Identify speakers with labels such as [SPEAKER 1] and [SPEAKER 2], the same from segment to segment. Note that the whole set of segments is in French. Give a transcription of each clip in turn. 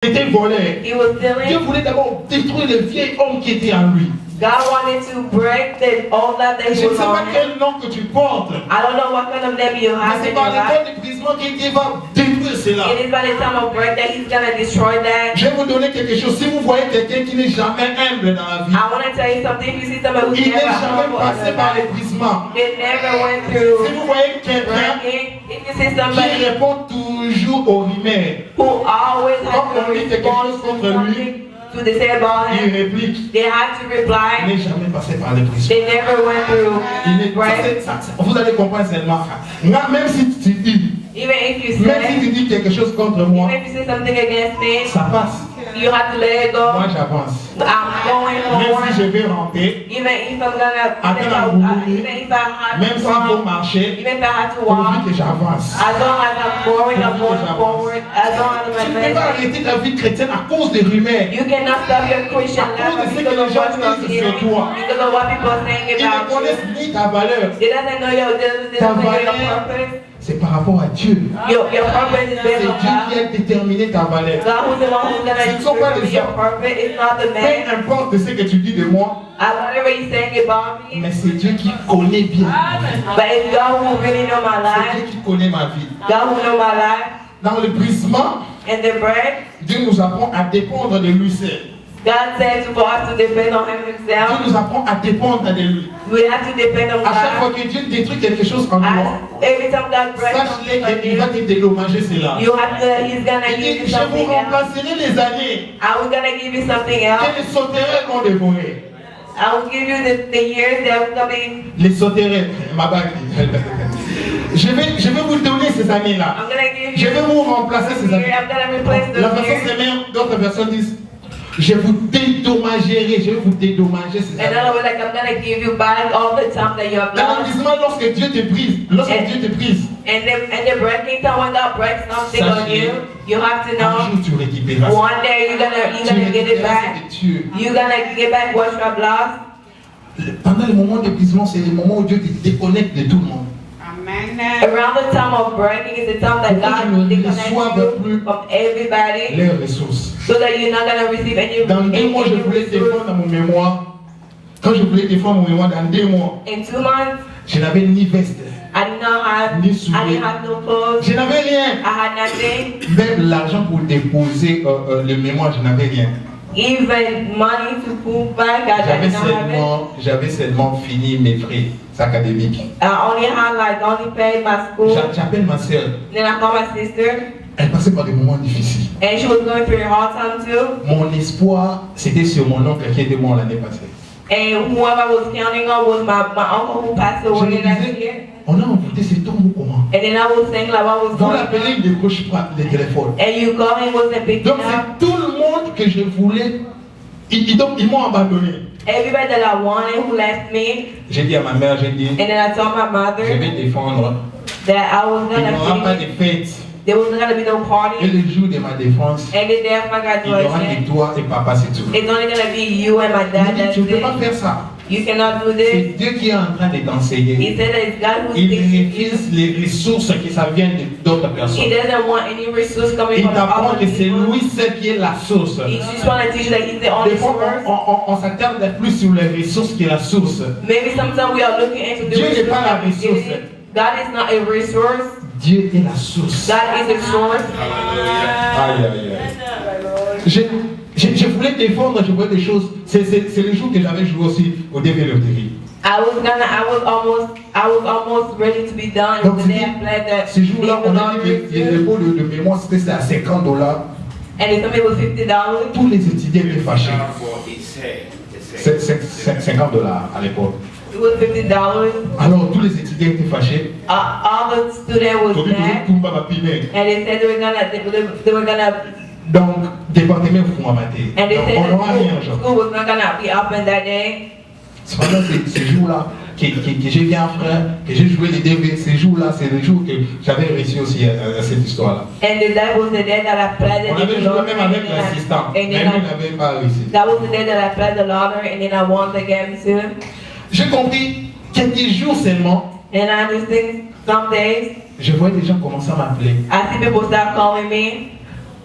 [SPEAKER 1] était volé.
[SPEAKER 2] He was
[SPEAKER 1] Dieu
[SPEAKER 2] stealing.
[SPEAKER 1] voulait d'abord détruire le vieil homme qui était en lui.
[SPEAKER 2] God wanted to break the old life that
[SPEAKER 1] Je
[SPEAKER 2] he
[SPEAKER 1] ne
[SPEAKER 2] was
[SPEAKER 1] sais pas
[SPEAKER 2] on.
[SPEAKER 1] quel nom que tu portes.
[SPEAKER 2] I don't know what kind of name you
[SPEAKER 1] Mais
[SPEAKER 2] have
[SPEAKER 1] c'est
[SPEAKER 2] in
[SPEAKER 1] par
[SPEAKER 2] your
[SPEAKER 1] le
[SPEAKER 2] life.
[SPEAKER 1] temps d'épuisement que Dieu va détruire cela.
[SPEAKER 2] It is by the time of break that he's gonna destroy that.
[SPEAKER 1] Je vais vous donner quelque chose. Si vous voyez quelqu'un qui n'est jamais humble dans la vie,
[SPEAKER 2] I want to tell you something. If you see somebody who's
[SPEAKER 1] il n'est
[SPEAKER 2] never
[SPEAKER 1] jamais
[SPEAKER 2] humble in
[SPEAKER 1] passé
[SPEAKER 2] their
[SPEAKER 1] par
[SPEAKER 2] life,
[SPEAKER 1] l'épuisement.
[SPEAKER 2] they never went
[SPEAKER 1] Si
[SPEAKER 2] through
[SPEAKER 1] vous voyez quelqu'un
[SPEAKER 2] breaking. If you see
[SPEAKER 1] qui
[SPEAKER 2] somebody
[SPEAKER 1] répond toujours aux rumeurs,
[SPEAKER 2] who always has
[SPEAKER 1] Quand
[SPEAKER 2] to
[SPEAKER 1] on dit quelque
[SPEAKER 2] respond
[SPEAKER 1] chose
[SPEAKER 2] to
[SPEAKER 1] contre lui,
[SPEAKER 2] something to the say about
[SPEAKER 1] il
[SPEAKER 2] him,
[SPEAKER 1] réplique.
[SPEAKER 2] they have to
[SPEAKER 1] Il
[SPEAKER 2] reply.
[SPEAKER 1] n'est jamais passé par l'épuisement.
[SPEAKER 2] They never went through
[SPEAKER 1] Il n'est
[SPEAKER 2] break.
[SPEAKER 1] vous allez comprendre seulement. Même si tu dis,
[SPEAKER 2] Even if you
[SPEAKER 1] même si
[SPEAKER 2] say,
[SPEAKER 1] tu dis quelque chose contre moi,
[SPEAKER 2] even if you say something against me,
[SPEAKER 1] ça passe.
[SPEAKER 2] you have to let it
[SPEAKER 1] Moi
[SPEAKER 2] go.
[SPEAKER 1] j'avance.
[SPEAKER 2] I'm going
[SPEAKER 1] Même si
[SPEAKER 2] forward.
[SPEAKER 1] je vais ramper,
[SPEAKER 2] Even if I'm gonna, even if I have
[SPEAKER 1] même
[SPEAKER 2] to
[SPEAKER 1] s'il faut
[SPEAKER 2] run,
[SPEAKER 1] marcher,
[SPEAKER 2] even if I have to
[SPEAKER 1] pourvu
[SPEAKER 2] walk,
[SPEAKER 1] que j'avance.
[SPEAKER 2] as long as I'm going forward, as long as
[SPEAKER 1] Tu
[SPEAKER 2] I'm
[SPEAKER 1] ne peux pas
[SPEAKER 2] advancing.
[SPEAKER 1] arrêter ta vie chrétienne à cause des rumeurs.
[SPEAKER 2] You cannot stop your Christian
[SPEAKER 1] À cause de
[SPEAKER 2] life
[SPEAKER 1] ce que
[SPEAKER 2] because
[SPEAKER 1] les
[SPEAKER 2] of
[SPEAKER 1] gens
[SPEAKER 2] what you're
[SPEAKER 1] disent sur
[SPEAKER 2] hearing,
[SPEAKER 1] toi.
[SPEAKER 2] because of what people are saying
[SPEAKER 1] Ils ne
[SPEAKER 2] about
[SPEAKER 1] connaissent
[SPEAKER 2] you.
[SPEAKER 1] ni ta valeur.
[SPEAKER 2] They doesn't know they don't know your purpose.
[SPEAKER 1] C'est par rapport à Dieu.
[SPEAKER 2] Your purpose is
[SPEAKER 1] C'est
[SPEAKER 2] based
[SPEAKER 1] Dieu
[SPEAKER 2] on
[SPEAKER 1] qui
[SPEAKER 2] God.
[SPEAKER 1] a déterminé ta valeur.
[SPEAKER 2] God who's the one who's gonna
[SPEAKER 1] Ce ne sont pas
[SPEAKER 2] determine
[SPEAKER 1] les
[SPEAKER 2] your
[SPEAKER 1] hommes.
[SPEAKER 2] purpose. It's not the man.
[SPEAKER 1] Peu importe ce que tu dis de moi,
[SPEAKER 2] Whatever you're saying about me,
[SPEAKER 1] mais c'est Dieu qui connaît bien.
[SPEAKER 2] but it's God who really know my
[SPEAKER 1] C'est Dieu
[SPEAKER 2] life.
[SPEAKER 1] qui connaît ma vie.
[SPEAKER 2] God who know my life.
[SPEAKER 1] Dans le brisement,
[SPEAKER 2] And the bread,
[SPEAKER 1] Dieu nous apprend à dépendre de lui seul.
[SPEAKER 2] God says for us to depend on Him
[SPEAKER 1] Dieu
[SPEAKER 2] Himself.
[SPEAKER 1] nous apprend à dépendre de lui.
[SPEAKER 2] We have to depend on
[SPEAKER 1] À chaque fois
[SPEAKER 2] God.
[SPEAKER 1] que Dieu détruit quelque chose en toi,
[SPEAKER 2] Every time God breaks
[SPEAKER 1] sache-le
[SPEAKER 2] something on
[SPEAKER 1] qu'il va
[SPEAKER 2] you,
[SPEAKER 1] te dédommager cela.
[SPEAKER 2] you have to, He's gonna
[SPEAKER 1] Il
[SPEAKER 2] give
[SPEAKER 1] dit,
[SPEAKER 2] you
[SPEAKER 1] je vous
[SPEAKER 2] something else.
[SPEAKER 1] remplacerai les années
[SPEAKER 2] I was gonna give you something else.
[SPEAKER 1] que les sauterelles ont dévorées.
[SPEAKER 2] I will give you the years that will come in.
[SPEAKER 1] Les sauterelles, ma bague. Je vais vous donner ces années-là.
[SPEAKER 2] I'm gonna give
[SPEAKER 1] Je
[SPEAKER 2] you
[SPEAKER 1] vais vous remplacer ces années.
[SPEAKER 2] I'm gonna replace
[SPEAKER 1] La
[SPEAKER 2] those
[SPEAKER 1] version
[SPEAKER 2] years.
[SPEAKER 1] c'est même, d'autres personnes disent, je vous dédommagerai, je vais vous dédommager ces
[SPEAKER 2] In
[SPEAKER 1] années.
[SPEAKER 2] other words, like I'm gonna give you back all the time that you have
[SPEAKER 1] Dans
[SPEAKER 2] lost.
[SPEAKER 1] l'enlisement, lorsque Dieu te brise, lorsque
[SPEAKER 2] Et-
[SPEAKER 1] Dieu te brise,
[SPEAKER 2] And the breaking time when God breaks something on you have to
[SPEAKER 1] un
[SPEAKER 2] know
[SPEAKER 1] jour tu récupéreras.
[SPEAKER 2] one day you're gonna get it back.
[SPEAKER 1] Ce que Dieu.
[SPEAKER 2] You're gonna get back what you have lost.
[SPEAKER 1] Pendant les moments d'épuisement, c'est les moments où Dieu te déconnecte de tout le monde.
[SPEAKER 2] Around the time of breaking is the time that God will disconnect you from everybody
[SPEAKER 1] Leurs ressources.
[SPEAKER 2] so that you're not gonna receive any
[SPEAKER 1] Dans 2 mois, je voulais
[SPEAKER 2] resource.
[SPEAKER 1] défendre mon mémoire. Quand je voulais défendre mon mémoire, dans 2 mois,
[SPEAKER 2] In 2 months,
[SPEAKER 1] je n'avais ni veste,
[SPEAKER 2] I did not have,
[SPEAKER 1] Ni
[SPEAKER 2] I
[SPEAKER 1] souliers.
[SPEAKER 2] didn't have no clothes.
[SPEAKER 1] je n'avais rien.
[SPEAKER 2] I had nothing.
[SPEAKER 1] Même l'argent pour déposer le mémoire, je n'avais rien.
[SPEAKER 2] Even money to pull back, I did not have it.
[SPEAKER 1] J'avais seulement fini mes frais académiques.
[SPEAKER 2] I only paid my school.
[SPEAKER 1] J'appelle ma soeur.
[SPEAKER 2] Then I called my sister,
[SPEAKER 1] Elle passait par des moments difficiles.
[SPEAKER 2] and she was going through a hard time too.
[SPEAKER 1] Mon espoir, c'était sur mon oncle qui était mort l'année passée.
[SPEAKER 2] And whoever I was counting on was my uncle who passed
[SPEAKER 1] Je me
[SPEAKER 2] away last
[SPEAKER 1] disais,
[SPEAKER 2] year.
[SPEAKER 1] on a envoûté cet homme ou comment?
[SPEAKER 2] And then I was saying like what was
[SPEAKER 1] Vous
[SPEAKER 2] going
[SPEAKER 1] l'appelez,
[SPEAKER 2] on.
[SPEAKER 1] il ne décroche pas les téléphones.
[SPEAKER 2] And you call him wasn't picking
[SPEAKER 1] Donc
[SPEAKER 2] up.
[SPEAKER 1] c'est tout le monde que je voulais. Ils m'ont abandonné.
[SPEAKER 2] Everybody that I wanted who left me.
[SPEAKER 1] J'ai dit à ma mère, j'ai dit,
[SPEAKER 2] And then I told my
[SPEAKER 1] je
[SPEAKER 2] mother
[SPEAKER 1] vais défendre.
[SPEAKER 2] that I was
[SPEAKER 1] Il n'y aura pas
[SPEAKER 2] gonna
[SPEAKER 1] de
[SPEAKER 2] be,
[SPEAKER 1] fête.
[SPEAKER 2] there was gonna be no
[SPEAKER 1] Et
[SPEAKER 2] party.
[SPEAKER 1] le jour de ma défense,
[SPEAKER 2] And the day of my
[SPEAKER 1] il y aura
[SPEAKER 2] graduation,
[SPEAKER 1] que toi et papa, c'est tout.
[SPEAKER 2] it's only gonna be you and my
[SPEAKER 1] Il
[SPEAKER 2] dad.
[SPEAKER 1] m'a dit,
[SPEAKER 2] That's
[SPEAKER 1] tu ne peux pas
[SPEAKER 2] it.
[SPEAKER 1] faire ça.
[SPEAKER 2] You cannot do
[SPEAKER 1] C'est
[SPEAKER 2] this.
[SPEAKER 1] Dieu qui est en train de t'enseigner.
[SPEAKER 2] He said that it's God who's
[SPEAKER 1] Il
[SPEAKER 2] teaching you.
[SPEAKER 1] refuse les ressources qui ça vient d'autres
[SPEAKER 2] He
[SPEAKER 1] personnes.
[SPEAKER 2] doesn't want any resource coming
[SPEAKER 1] Il
[SPEAKER 2] from
[SPEAKER 1] t'apprend
[SPEAKER 2] other
[SPEAKER 1] que c'est
[SPEAKER 2] people.
[SPEAKER 1] lui seul qui est la source.
[SPEAKER 2] He just want to teach you that he's the only
[SPEAKER 1] Des fois,
[SPEAKER 2] source.
[SPEAKER 1] on s'attarde plus sur les ressources que la source.
[SPEAKER 2] Maybe sometimes we are looking into the
[SPEAKER 1] Dieu n'est
[SPEAKER 2] resource
[SPEAKER 1] pas la
[SPEAKER 2] that we're
[SPEAKER 1] ressource.
[SPEAKER 2] getting. God is not a resource.
[SPEAKER 1] Dieu est la source.
[SPEAKER 2] God is a source.
[SPEAKER 1] Aïe, aïe, aïe. Je voulais défendre, je voulais des choses. C'est le jour que j'avais joué aussi au développerie.
[SPEAKER 2] I was almost ready to be done.
[SPEAKER 1] Donc,
[SPEAKER 2] The day I played that.
[SPEAKER 1] ce jour-là, on a dit que le dépôt de mémoire, c'était à $50.
[SPEAKER 2] And it told me it was $50.
[SPEAKER 1] Tous les étudiants étaient fâchés. C'est $50 à l'époque.
[SPEAKER 2] It was $50.
[SPEAKER 1] Alors, tous les étudiants étaient fâchés.
[SPEAKER 2] All the students was mad, and they said they were gonna,
[SPEAKER 1] Donc, département formaté.
[SPEAKER 2] and they
[SPEAKER 1] Donc,
[SPEAKER 2] said
[SPEAKER 1] on n'aura rien
[SPEAKER 2] that
[SPEAKER 1] aujourd'hui.
[SPEAKER 2] school was not gonna be open that day.
[SPEAKER 1] Cependant, ce jour-là, que j'ai vu un frère, que j'ai joué les DV, ce jour-là, c'est le jour que j'avais réussi aussi à cette histoire-là.
[SPEAKER 2] And that was the day that I played
[SPEAKER 1] On
[SPEAKER 2] the
[SPEAKER 1] avait joué
[SPEAKER 2] lottery,
[SPEAKER 1] même avec l'assistant, mais
[SPEAKER 2] and
[SPEAKER 1] lui
[SPEAKER 2] then
[SPEAKER 1] n'avait pas réussi.
[SPEAKER 2] that was the day that I played the lottery, and then I won the game too.
[SPEAKER 1] J'ai compris quelques jours seulement,
[SPEAKER 2] And I understand some days
[SPEAKER 1] je voyais des gens commencer à m'appeler.
[SPEAKER 2] I see people start calling me.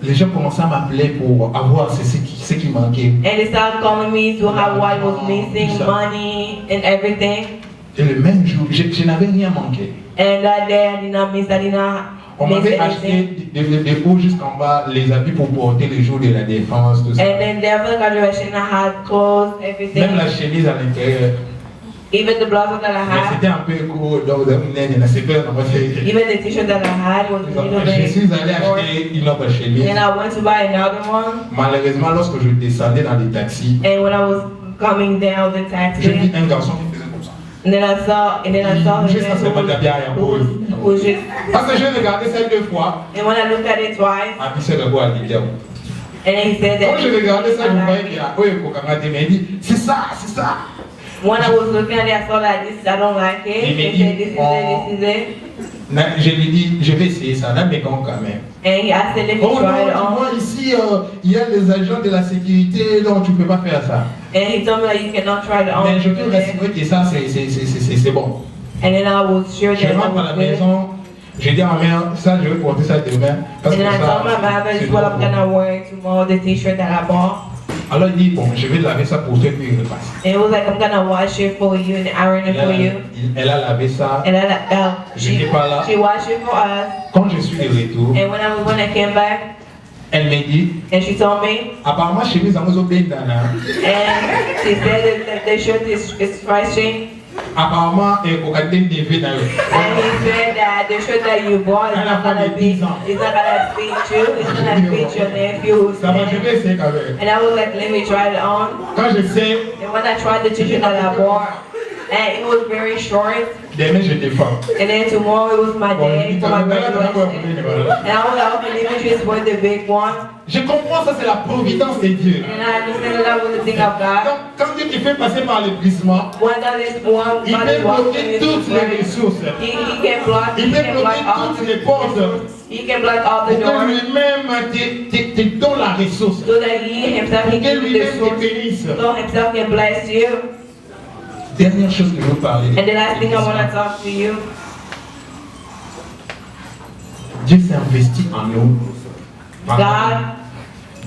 [SPEAKER 1] les gens commençaient à m'appeler pour avoir ce qui manquait.
[SPEAKER 2] And they started calling me to have what was missing, money and everything.
[SPEAKER 1] Et le même jour, je n'avais rien manqué.
[SPEAKER 2] And that day I did not miss
[SPEAKER 1] On m'avait acheté des hauts jusqu'en bas, les habits pour porter le jour de la défense, tout ça.
[SPEAKER 2] And then after the graduation I had clothes, everything.
[SPEAKER 1] Même la chemise à l'intérieur.
[SPEAKER 2] Even the blouse that I
[SPEAKER 1] Mais
[SPEAKER 2] had.
[SPEAKER 1] c'était un peu court, donc c'est pas
[SPEAKER 2] Even the t-shirt that I had was a little
[SPEAKER 1] Je
[SPEAKER 2] bit
[SPEAKER 1] suis allé
[SPEAKER 2] short.
[SPEAKER 1] acheter une autre chemise.
[SPEAKER 2] And I went to buy another one.
[SPEAKER 1] Malheureusement, lorsque je descendais dans les taxis,
[SPEAKER 2] And when I was coming down the
[SPEAKER 1] j'ai vu
[SPEAKER 2] taxi,
[SPEAKER 1] un garçon qui faisait comme ça.
[SPEAKER 2] and then I saw him
[SPEAKER 1] Juste à ce moment, j'avais rien pour lui.
[SPEAKER 2] who was just,
[SPEAKER 1] Parce que j'ai regardé ça 2 fois,
[SPEAKER 2] and when I looked at it twice,
[SPEAKER 1] à Bissau de Bois, il dit,
[SPEAKER 2] and then he said
[SPEAKER 1] quand
[SPEAKER 2] that
[SPEAKER 1] je regardais ça, je
[SPEAKER 2] I
[SPEAKER 1] voyais
[SPEAKER 2] like
[SPEAKER 1] qu'il y
[SPEAKER 2] it.
[SPEAKER 1] a oui, Kokanga, mais il dit, c'est ça, c'est ça.
[SPEAKER 2] When I was looking at it, I saw that this, I don't like it. He said, this is it.
[SPEAKER 1] Je lui dis, je vais essayer ça, là, mais quand même.
[SPEAKER 2] And I said, let me
[SPEAKER 1] Oh non,
[SPEAKER 2] try it
[SPEAKER 1] tu
[SPEAKER 2] on.
[SPEAKER 1] vois, ici, il y a des agents de la sécurité, donc tu ne peux pas faire ça.
[SPEAKER 2] And he told me that you cannot try it on.
[SPEAKER 1] Mais je peux rassurer que ça, c'est bon.
[SPEAKER 2] And then I was sure
[SPEAKER 1] Je
[SPEAKER 2] that I
[SPEAKER 1] rentre à
[SPEAKER 2] was
[SPEAKER 1] la
[SPEAKER 2] good.
[SPEAKER 1] maison, je dis à ma mère, ça, je vais porter ça demain. Parce
[SPEAKER 2] And
[SPEAKER 1] que
[SPEAKER 2] then I
[SPEAKER 1] ça,
[SPEAKER 2] told my mother, this
[SPEAKER 1] c'est
[SPEAKER 2] is what I'm
[SPEAKER 1] bon.
[SPEAKER 2] gonna wear tomorrow, the t-shirt that I bought.
[SPEAKER 1] Alors il dit, bon, je vais laver ça pour toi et puis il repasse.
[SPEAKER 2] And it was like, I'm gonna wash it for you and iron it for you.
[SPEAKER 1] Elle a lavé ça.
[SPEAKER 2] And then
[SPEAKER 1] J'étais pas là.
[SPEAKER 2] she washed it for us.
[SPEAKER 1] Quand je suis de retour,
[SPEAKER 2] And when I came back,
[SPEAKER 1] elle m'a dit,
[SPEAKER 2] and she told me,
[SPEAKER 1] apparemment chez nous, on a bien dana.
[SPEAKER 2] and she said that the shirt is stretching.
[SPEAKER 1] Apparemment, il y a des défis dans le.
[SPEAKER 2] And he said that the shirt that you bought is not gonna fit you. It's gonna fit your nephew.
[SPEAKER 1] Ça va, je vais essayer quand même.
[SPEAKER 2] And I was like, let me try it on.
[SPEAKER 1] Quand je sais,
[SPEAKER 2] And when I tried the t-shirt that I bought, and it was very short.
[SPEAKER 1] demain je défends.
[SPEAKER 2] And then tomorrow it was my
[SPEAKER 1] Bon,
[SPEAKER 2] day for my graduation. And I was out in images with the big one.
[SPEAKER 1] Je comprends ça, c'est la providence de Dieu.
[SPEAKER 2] And I understand that was the thing of God.
[SPEAKER 1] Donc, quand Dieu te fait passer par le brisement,
[SPEAKER 2] When God is one,
[SPEAKER 1] il
[SPEAKER 2] God
[SPEAKER 1] peut
[SPEAKER 2] is walking
[SPEAKER 1] bloquer
[SPEAKER 2] in
[SPEAKER 1] toutes
[SPEAKER 2] His
[SPEAKER 1] les
[SPEAKER 2] way.
[SPEAKER 1] ressources.
[SPEAKER 2] He can block.
[SPEAKER 1] Il
[SPEAKER 2] He
[SPEAKER 1] peut
[SPEAKER 2] can
[SPEAKER 1] bloquer
[SPEAKER 2] block all
[SPEAKER 1] toutes les portes
[SPEAKER 2] He can block all the
[SPEAKER 1] pour que
[SPEAKER 2] doors.
[SPEAKER 1] lui-même te donne la ressource.
[SPEAKER 2] So that He Himself
[SPEAKER 1] Pour
[SPEAKER 2] can
[SPEAKER 1] que
[SPEAKER 2] give you the
[SPEAKER 1] lui-même te
[SPEAKER 2] source.
[SPEAKER 1] bénisse.
[SPEAKER 2] So Himself can bless you.
[SPEAKER 1] Dernière chose que je veux parler.
[SPEAKER 2] And the last thing I want to talk to you.
[SPEAKER 1] Dieu s'est investi en nous.
[SPEAKER 2] God,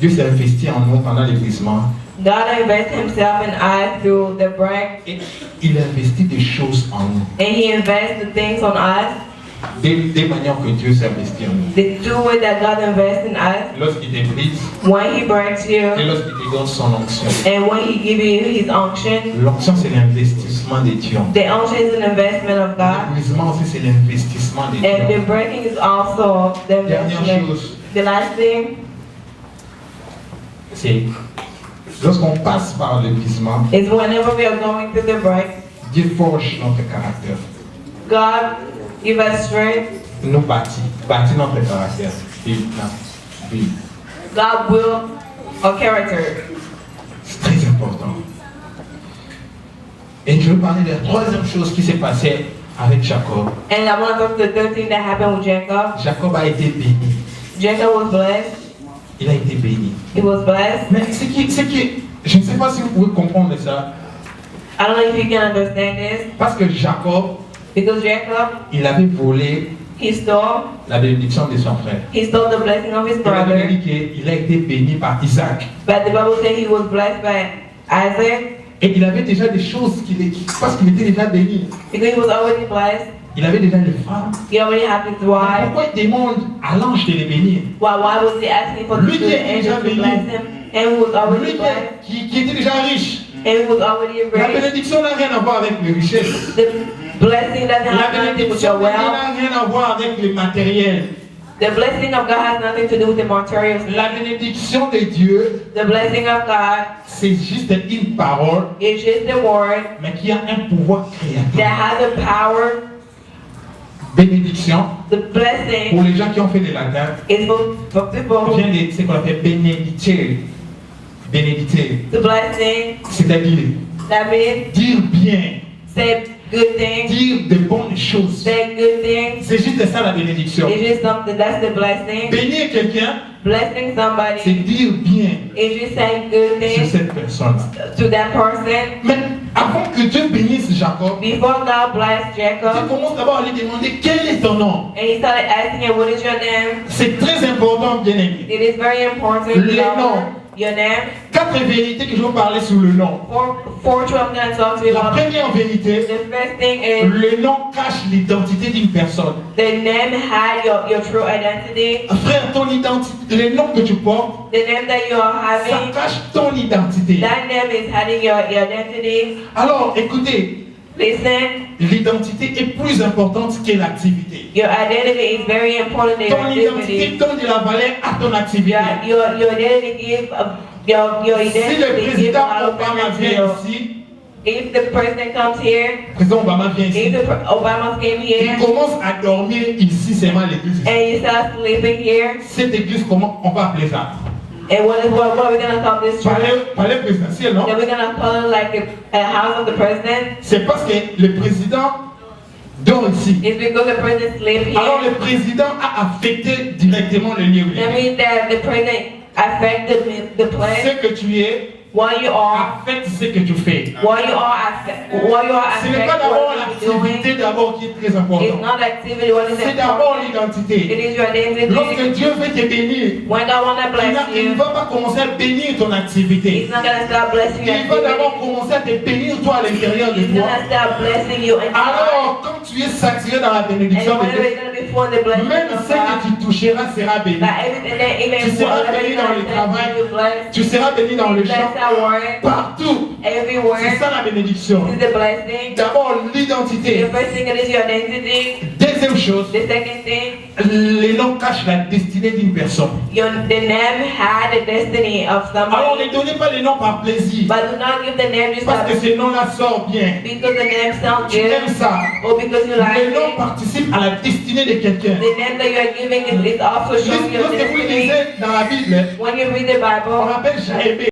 [SPEAKER 1] Dieu s'est investi en nous pendant l'épuisement.
[SPEAKER 2] God invests Himself in us through the break,
[SPEAKER 1] Et il investit des choses en nous.
[SPEAKER 2] and He invests the things on us.
[SPEAKER 1] Des manières que Dieu s'est investi en nous.
[SPEAKER 2] The two ways that God invests in us.
[SPEAKER 1] Lorsqu'il te brise
[SPEAKER 2] When He breaks
[SPEAKER 1] et
[SPEAKER 2] you,
[SPEAKER 1] lorsqu'il te donne son onction.
[SPEAKER 2] and when He gives you His unction.
[SPEAKER 1] L'onction, c'est l'investissement de Dieu.
[SPEAKER 2] The unction is an investment of God.
[SPEAKER 1] L'épuisement aussi, c'est l'investissement de
[SPEAKER 2] And
[SPEAKER 1] Dieu.
[SPEAKER 2] the breaking is also the
[SPEAKER 1] Dernière
[SPEAKER 2] investment.
[SPEAKER 1] chose,
[SPEAKER 2] The last thing
[SPEAKER 1] c'est lorsqu'on passe par l'épuisement,
[SPEAKER 2] is whenever we are going through the break,
[SPEAKER 1] Dieu forge notre caractère.
[SPEAKER 2] God give us strength.
[SPEAKER 1] Nous bâtit notre caractère. Oui.
[SPEAKER 2] God will our character.
[SPEAKER 1] C'est très important. Et je veux parler de la troisième chose qui s'est passée avec Jacob.
[SPEAKER 2] And I want to talk to the third thing that happened with Jacob.
[SPEAKER 1] Jacob a été béni.
[SPEAKER 2] Jacob was blessed.
[SPEAKER 1] Il a été béni.
[SPEAKER 2] He was blessed.
[SPEAKER 1] Mais je ne sais pas si vous pouvez comprendre ça.
[SPEAKER 2] I don't know if you can understand this.
[SPEAKER 1] Parce que Jacob,
[SPEAKER 2] Because Jacob,
[SPEAKER 1] il avait volé
[SPEAKER 2] he stole
[SPEAKER 1] la bénédiction de son frère.
[SPEAKER 2] the blessing of his
[SPEAKER 1] Il a
[SPEAKER 2] brother.
[SPEAKER 1] dit qu'il a été béni par Isaac.
[SPEAKER 2] But the Bible says he was blessed by Isaac
[SPEAKER 1] Et il avait déjà des choses parce qu'il était déjà béni.
[SPEAKER 2] because he was already blessed.
[SPEAKER 1] Il avait déjà une femme.
[SPEAKER 2] He already had his wife.
[SPEAKER 1] Pourquoi il demande à l'ange de les bénir?
[SPEAKER 2] Why was he asking for the
[SPEAKER 1] Lui qui est
[SPEAKER 2] angel to
[SPEAKER 1] déjà
[SPEAKER 2] bless
[SPEAKER 1] béni.
[SPEAKER 2] him? And he was already
[SPEAKER 1] Lui
[SPEAKER 2] blessed.
[SPEAKER 1] qui était déjà riche.
[SPEAKER 2] And he was already
[SPEAKER 1] La
[SPEAKER 2] rich.
[SPEAKER 1] bénédiction n'a rien à voir avec les richesses.
[SPEAKER 2] The blessing doesn't
[SPEAKER 1] La
[SPEAKER 2] have nothing with
[SPEAKER 1] bénédiction
[SPEAKER 2] your wealth.
[SPEAKER 1] n'a rien à voir avec les matériels.
[SPEAKER 2] The blessing of God has nothing to do with the material.
[SPEAKER 1] La bénédiction de Dieu,
[SPEAKER 2] The blessing of God
[SPEAKER 1] c'est juste une parole,
[SPEAKER 2] is just the word
[SPEAKER 1] mais qui a un pouvoir
[SPEAKER 2] that
[SPEAKER 1] créateur.
[SPEAKER 2] has the power.
[SPEAKER 1] Bénédiction,
[SPEAKER 2] The
[SPEAKER 1] pour
[SPEAKER 2] blessing
[SPEAKER 1] les gens qui ont fait le latin,
[SPEAKER 2] is for people.
[SPEAKER 1] vient de ce qu'on appelle bénéditer. Bénéditer,
[SPEAKER 2] The blessing,
[SPEAKER 1] c'est-à-dire
[SPEAKER 2] that means
[SPEAKER 1] dire bien,
[SPEAKER 2] say good things,
[SPEAKER 1] dire de bonnes choses.
[SPEAKER 2] say good things.
[SPEAKER 1] C'est juste ça la bénédiction.
[SPEAKER 2] It's just something, that's the blessing.
[SPEAKER 1] Bénir quelqu'un,
[SPEAKER 2] Blessing
[SPEAKER 1] c'est
[SPEAKER 2] somebody
[SPEAKER 1] dire bien
[SPEAKER 2] is just saying good
[SPEAKER 1] sur
[SPEAKER 2] things
[SPEAKER 1] cette personne-là.
[SPEAKER 2] to that person.
[SPEAKER 1] Mais avant que Dieu bénisse Jacob,
[SPEAKER 2] Before God blessed
[SPEAKER 1] tu
[SPEAKER 2] Jacob,
[SPEAKER 1] commences d'abord à lui demander quel est ton nom.
[SPEAKER 2] and he started asking him, what is your name?
[SPEAKER 1] C'est très important, bien aimé.
[SPEAKER 2] It is very important to
[SPEAKER 1] Les
[SPEAKER 2] know
[SPEAKER 1] noms.
[SPEAKER 2] your name.
[SPEAKER 1] 4 vérités que je vais parler sur le nom.
[SPEAKER 2] Four truths I'm going to talk to you
[SPEAKER 1] La
[SPEAKER 2] about.
[SPEAKER 1] première vérité,
[SPEAKER 2] The first thing is
[SPEAKER 1] le nom cache l'identité d'une personne.
[SPEAKER 2] the name had your true identity.
[SPEAKER 1] Frère, ton identité, le nom que tu portes,
[SPEAKER 2] The name that you are
[SPEAKER 1] ça
[SPEAKER 2] having,
[SPEAKER 1] cache ton identité.
[SPEAKER 2] that name is hiding your identity.
[SPEAKER 1] Alors, écoutez,
[SPEAKER 2] Listen,
[SPEAKER 1] l'identité est plus importante que l'activité.
[SPEAKER 2] your identity is very important in your
[SPEAKER 1] Ton identité
[SPEAKER 2] activity.
[SPEAKER 1] donne de la valeur à ton activité.
[SPEAKER 2] Your identity give your
[SPEAKER 1] Si le
[SPEAKER 2] identity give
[SPEAKER 1] président
[SPEAKER 2] a lot of
[SPEAKER 1] Obama
[SPEAKER 2] value to
[SPEAKER 1] vient
[SPEAKER 2] you.
[SPEAKER 1] ici,
[SPEAKER 2] If the president comes here,
[SPEAKER 1] le président Obama vient ici,
[SPEAKER 2] if the Obama came
[SPEAKER 1] il
[SPEAKER 2] here,
[SPEAKER 1] commence à dormir ici, c'est mal l'église.
[SPEAKER 2] and you start sleeping here,
[SPEAKER 1] Cette église, comment on va appeler ça?
[SPEAKER 2] and what are we gonna call this church?
[SPEAKER 1] Palais présidentiel, non?
[SPEAKER 2] Then we're gonna call it like a house of the president.
[SPEAKER 1] C'est parce que le président dort ici.
[SPEAKER 2] It's because the president sleep
[SPEAKER 1] Alors
[SPEAKER 2] here.
[SPEAKER 1] le président a affecté directement le lieu.
[SPEAKER 2] That means that the president affected the place.
[SPEAKER 1] Ce que tu es
[SPEAKER 2] What you are,
[SPEAKER 1] affecte ce que tu fais.
[SPEAKER 2] what you are
[SPEAKER 1] Ce n'est pas
[SPEAKER 2] affect
[SPEAKER 1] d'abord
[SPEAKER 2] what you're
[SPEAKER 1] l'activité
[SPEAKER 2] doing.
[SPEAKER 1] d'abord qui est très
[SPEAKER 2] It's
[SPEAKER 1] importante.
[SPEAKER 2] not activity, what is
[SPEAKER 1] C'est d'abord
[SPEAKER 2] important. It
[SPEAKER 1] l'identité.
[SPEAKER 2] is your
[SPEAKER 1] Lorsque
[SPEAKER 2] identity.
[SPEAKER 1] Dieu veut te bénir,
[SPEAKER 2] When God wanna bless
[SPEAKER 1] il ne
[SPEAKER 2] you,
[SPEAKER 1] va pas commencer à bénir ton activité.
[SPEAKER 2] He's not gonna start blessing your
[SPEAKER 1] Il va d'abord
[SPEAKER 2] activity.
[SPEAKER 1] commencer à te bénir toi à l'intérieur de
[SPEAKER 2] He's
[SPEAKER 1] toi.
[SPEAKER 2] gonna start blessing you inside.
[SPEAKER 1] Alors, quand tu es saturé dans la
[SPEAKER 2] And
[SPEAKER 1] bénédiction de
[SPEAKER 2] whenever
[SPEAKER 1] Dieu,
[SPEAKER 2] it's gonna be for the blessing
[SPEAKER 1] même
[SPEAKER 2] of
[SPEAKER 1] ce que
[SPEAKER 2] God,
[SPEAKER 1] tu toucheras sera béni.
[SPEAKER 2] that everything that even
[SPEAKER 1] Tu seras
[SPEAKER 2] whatever
[SPEAKER 1] béni
[SPEAKER 2] you're
[SPEAKER 1] dans
[SPEAKER 2] gonna
[SPEAKER 1] le
[SPEAKER 2] bless,
[SPEAKER 1] travail.
[SPEAKER 2] you bless.
[SPEAKER 1] Tu seras béni dans le
[SPEAKER 2] Bless
[SPEAKER 1] champ,
[SPEAKER 2] that word,
[SPEAKER 1] partout. C'est
[SPEAKER 2] everywhere.
[SPEAKER 1] ça la bénédiction.
[SPEAKER 2] This is the blessing.
[SPEAKER 1] D'abord
[SPEAKER 2] The
[SPEAKER 1] l'identité.
[SPEAKER 2] first thing is your identity.
[SPEAKER 1] Deuxième chose,
[SPEAKER 2] The second thing,
[SPEAKER 1] les noms cachent la destinée d'une personne.
[SPEAKER 2] the name had the destiny of
[SPEAKER 1] Alors ne
[SPEAKER 2] somebody.
[SPEAKER 1] donnez pas les noms par plaisir.
[SPEAKER 2] But do not give the name just
[SPEAKER 1] Parce que ce nom-là sort bien.
[SPEAKER 2] because the name sounds
[SPEAKER 1] Tu aimes
[SPEAKER 2] good
[SPEAKER 1] ça.
[SPEAKER 2] or because you like
[SPEAKER 1] Les noms
[SPEAKER 2] it.
[SPEAKER 1] participent à la destinée de quelqu'un.
[SPEAKER 2] The name that you are giving is also showing your
[SPEAKER 1] Lorsque vous
[SPEAKER 2] destiny.
[SPEAKER 1] lisez dans la Bible,
[SPEAKER 2] When you read the
[SPEAKER 1] on
[SPEAKER 2] Bible,
[SPEAKER 1] appelle Jaébé.